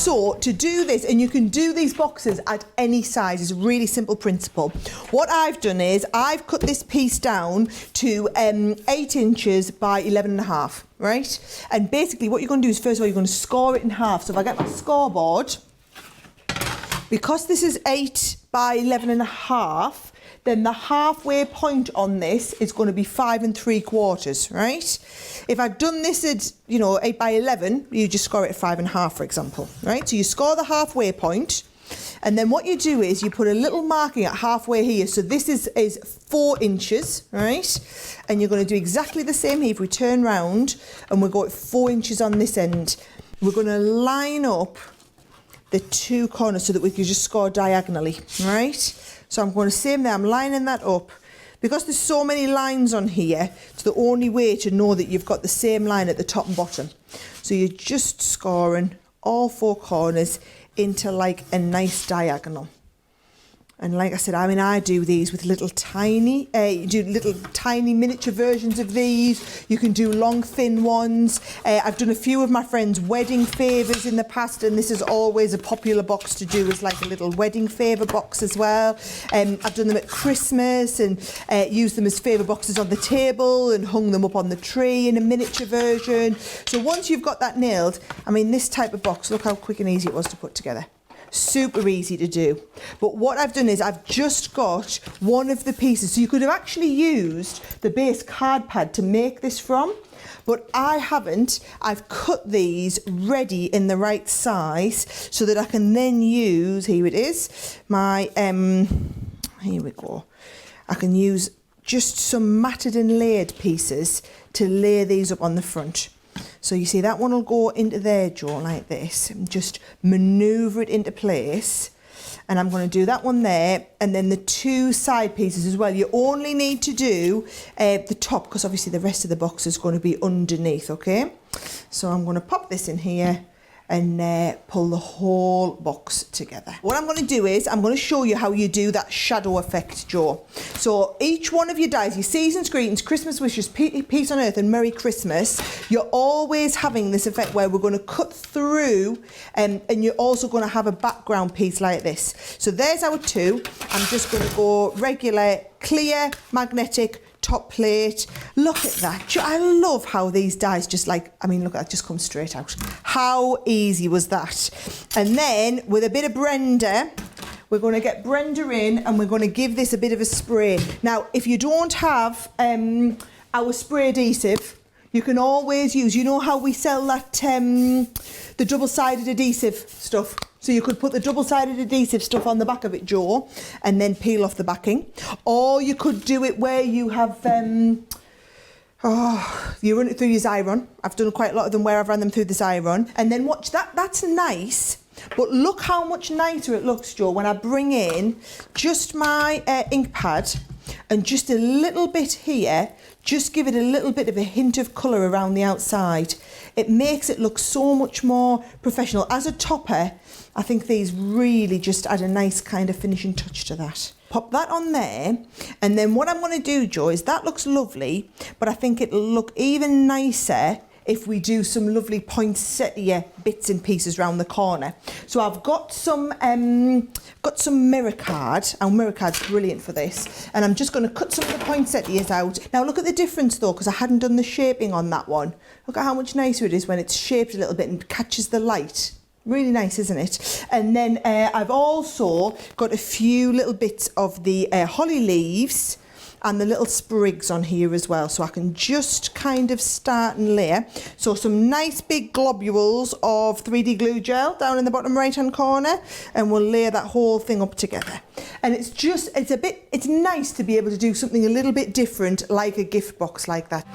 So to do this, and you can do these boxes at any size, it's a really simple principle. What I've done is I've cut this piece down to 8 inches by 11.5, right? And basically what you're going to do is, first of all, you're going to score it in half. So if I get my scoreboard, because this is 8 by 11.5, then the halfway point on this is going to be 5 3/4, right? If I'd done this at, 8 by 11, you just score it at 5.5, for example, right? So you score the halfway point, and then what you do is you put a little marking at halfway here. So this is 4 inches, right? And you're going to do exactly the same here. If we turn round and we'll go at 4 inches on this end, we're going to line up the 2 corners so that we can just score diagonally, right? So I'm going to same there, I'm lining that up. Because there's so many lines on here, it's the only way to know that you've got the same line at the top and bottom. So you're just scoring all 4 corners into like a nice diagonal. And like I said, I do these with little tiny miniature versions of these. You can do long, thin ones. I've done a few of my friends' wedding favours in the past, and this is always a popular box to do as like a little wedding favour box as well. I've done them at Christmas and used them as favour boxes on the table and hung them up on the tree in a miniature version. So once you've got that nailed, this type of box, look how quick and easy it was to put together. Super easy to do. But what I've done is I've just got one of the pieces. So you could have actually used the base card pad to make this from, but I haven't. I've cut these ready in the right size so that I can then use, here it is, my, here we go. I can use just some matted and layered pieces to lay these up on the front. So you see that one will go into there, Joe, like this, and just manoeuvre it into place. And I'm going to do that one there, and then the 2 side pieces as well. You only need to do the top, because obviously the rest of the box is going to be underneath, okay? So I'm going to pop this in here and pull the whole box together. What I'm going to do is I'm going to show you how you do that shadow effect, Joe. So each one of your dies, your season's greetings, Christmas wishes, peace on earth and Merry Christmas, you're always having this effect where we're going to cut through and you're also going to have a background piece like this. So there's our 2. I'm just going to go regular, clear, magnetic, top plate. Look at that. I love how these dies just look, that just comes straight out. How easy was that? And then with a bit of Brenda, we're going to get Brenda in and we're going to give this a bit of a spray. Now, if you don't have our spray adhesive, you can always use, you know how we sell that, the double-sided adhesive stuff? So you could put the double-sided adhesive stuff on the back of it, Joe, and then peel off the backing. Or you could do it where you have, you run it through your Xyron. I've done quite a lot of them where I've run them through the Xyron. And then watch that, that's nice. But look how much nicer it looks, Joe, when I bring in just my ink pad and just a little bit here, just give it a little bit of a hint of colour around the outside. It makes it look so much more professional. As a topper, I think these really just add a nice kind of finishing touch to that. Pop that on there, and then what I'm going to do, Joe, is that looks lovely, but I think it'll look even nicer if we do some lovely poinsettia bits and pieces around the corner. So I've got some mirror card. Our mirror card's brilliant for this. And I'm just going to cut some of the poinsettias out. Now look at the difference though, because I hadn't done the shaping on that one. Look at how much nicer it is when it's shaped a little bit and catches the light. Really nice, isn't it? And then I've also got a few little bits of the holly leaves and the little sprigs on here as well, so I can just kind of start and layer. So some nice big globules of 3D glue gel down in the bottom right hand corner, and we'll layer that whole thing up together. And it's nice to be able to do something a little bit different, like a gift box like that.